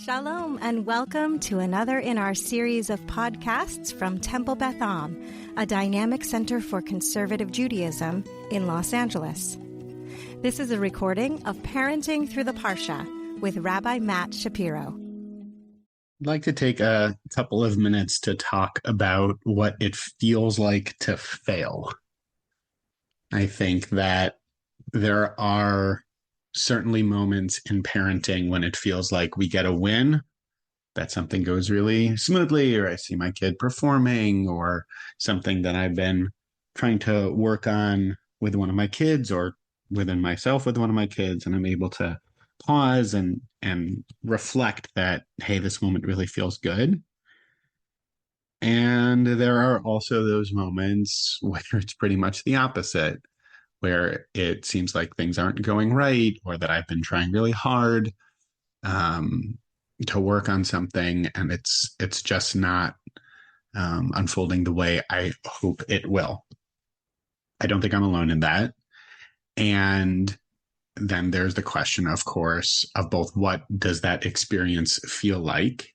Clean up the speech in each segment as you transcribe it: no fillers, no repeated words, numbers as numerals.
Shalom and welcome to another in our series of podcasts from Temple Beth Am, a dynamic center for conservative Judaism in Los Angeles. This is a recording of Parenting Through the Parsha with Rabbi Matt Shapiro. I'd like to take a couple of minutes to talk about what it feels like to fail. I think that there are certainly moments in parenting when it feels like we get a win, that something goes really smoothly, or I see my kid performing, or something that I've been trying to work on with one of my kids or within myself with one of my kids, and I'm able to pause and reflect that, hey, this moment really feels good. And there are also those moments where it's pretty much the opposite, where it seems like things aren't going right, or that I've been trying really hard to work on something, and it's just not unfolding the way I hope it will. I don't think I'm alone in that. And then there's the question, of course, of both what does that experience feel like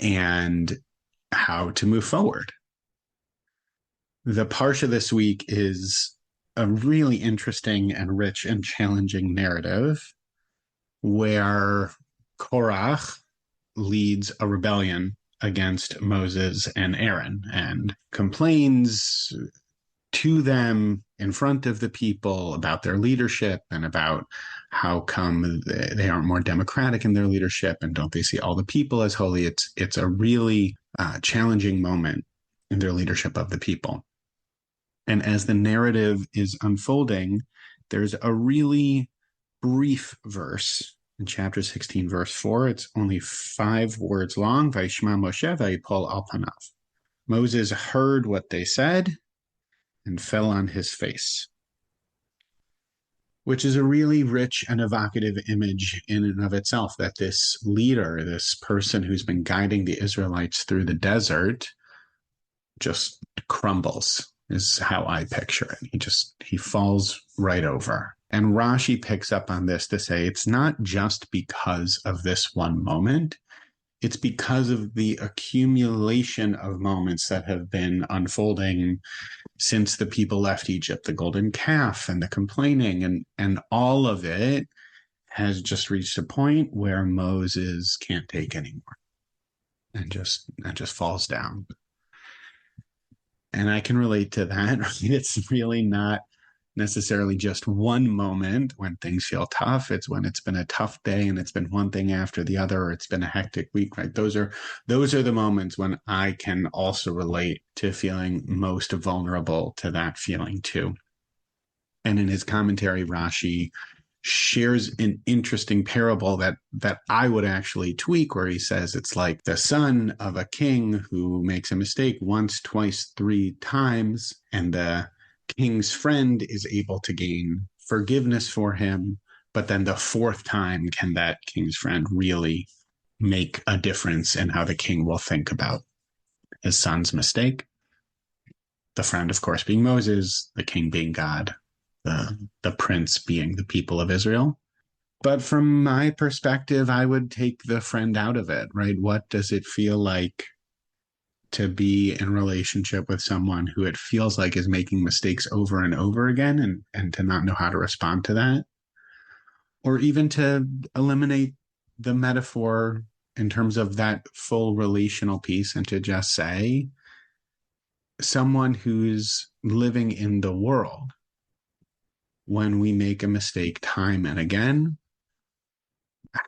and how to move forward. The Parsha this week is a really interesting and rich and challenging narrative where Korach leads a rebellion against Moses and Aaron and complains to them in front of the people about their leadership and about how come they aren't more democratic in their leadership, and don't they see all the people as holy. It's a really challenging moment in their leadership of the people. And as the narrative is unfolding, there's a really brief verse in chapter 16, verse 4. It's only 5 words long. Vayishma Moshe vayipol al panav. Moses heard what they said and fell on his face, which is a really rich and evocative image in and of itself, that this leader, this person who's been guiding the Israelites through the desert, just crumbles, is how I picture it. He falls right over. And Rashi picks up on this to say it's not just because of this one moment. It's because of the accumulation of moments that have been unfolding since the people left Egypt, the golden calf and the complaining, and all of it has just reached a point where Moses can't take anymore and just falls down. And I can relate to that. It's really not necessarily just one moment when things feel tough. It's when it's been a tough day and it's been one thing after the other, or it's been a hectic week, right? Those are the moments when I can also relate to feeling most vulnerable to that feeling too. And in his commentary, Rashi shares an interesting parable that I would actually tweak, where he says it's like the son of a king who makes a mistake once, twice, 3 times, and the king's friend is able to gain forgiveness for him, but then the 4th time can that king's friend really make a difference in how the king will think about his son's mistake. The friend, of course, being Moses, the king being God, the prince being the people of Israel. But from my perspective, I would take the friend out of it, right? What does it feel like to be in relationship with someone who it feels like is making mistakes over and over again, and to not know how to respond to that? Or even to eliminate the metaphor in terms of that full relational piece and to just say, someone who's living in the world, when we make a mistake time and again,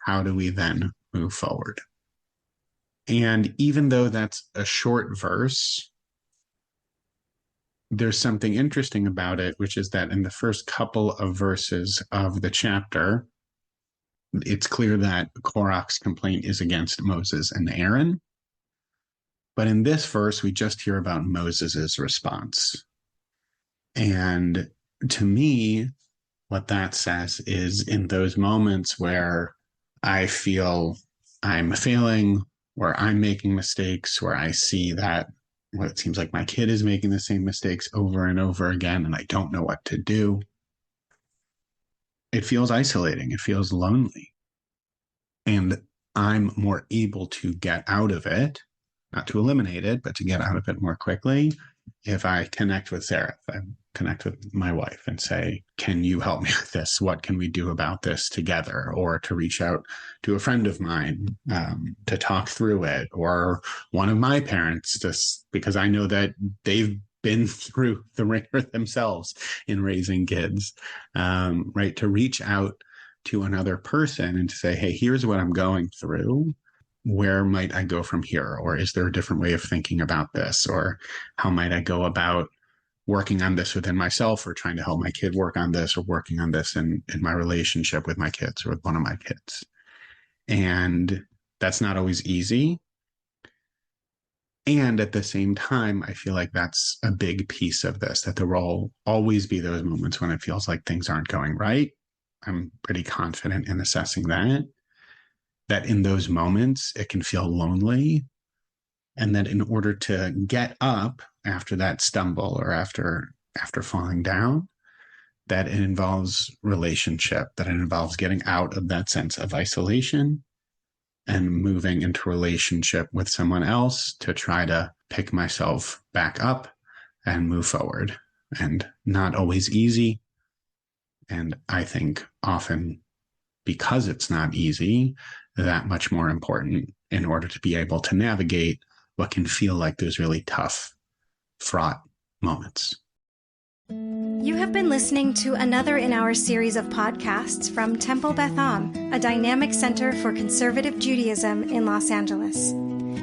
how do we then move forward? And even though that's a short verse, there's something interesting about it, which is that in the first couple of verses of the chapter, it's clear that Korach's complaint is against Moses and Aaron. But in this verse, we just hear about Moses's response. And to me, what that says is, in those moments where I feel I'm failing, where I'm making mistakes, where I see that what it seems like my kid is making the same mistakes over and over again, and I don't know what to do, it feels isolating. It feels lonely. And I'm more able to get out of it, not to eliminate it, but to get out of it more quickly if I connect with Sarah, if I connect with my wife and say, can you help me with this? What can we do about this together? Or to reach out to a friend of mine to talk through it, or one of my parents, just because I know that they've been through the ringer themselves in raising kids, right? To reach out to another person and to say, hey, here's what I'm going through. Where might I go from here? Or is there a different way of thinking about this? Or how might I go about working on this within myself, or trying to help my kid work on this, or working on this in my relationship with my kids or with one of my kids? And that's not always easy. And at the same time, I feel like that's a big piece of this, that there will always be those moments when it feels like things aren't going right. I'm pretty confident in assessing that in those moments, it can feel lonely. And that in order to get up after that stumble, or after falling down, that it involves relationship, that it involves getting out of that sense of isolation and moving into relationship with someone else to try to pick myself back up and move forward. And not always easy. And I think often, because it's not easy, that much more important in order to be able to navigate what can feel like those really tough, fraught moments. You have been listening to another in our series of podcasts from Temple Beth Am, a dynamic center for conservative Judaism in Los Angeles.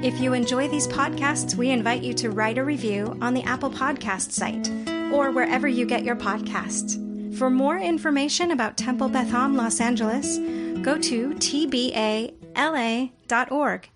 If you enjoy these podcasts, we invite you to write a review on the Apple Podcast site or wherever you get your podcasts. For more information about Temple Beth Am Los Angeles, go to tbala.org.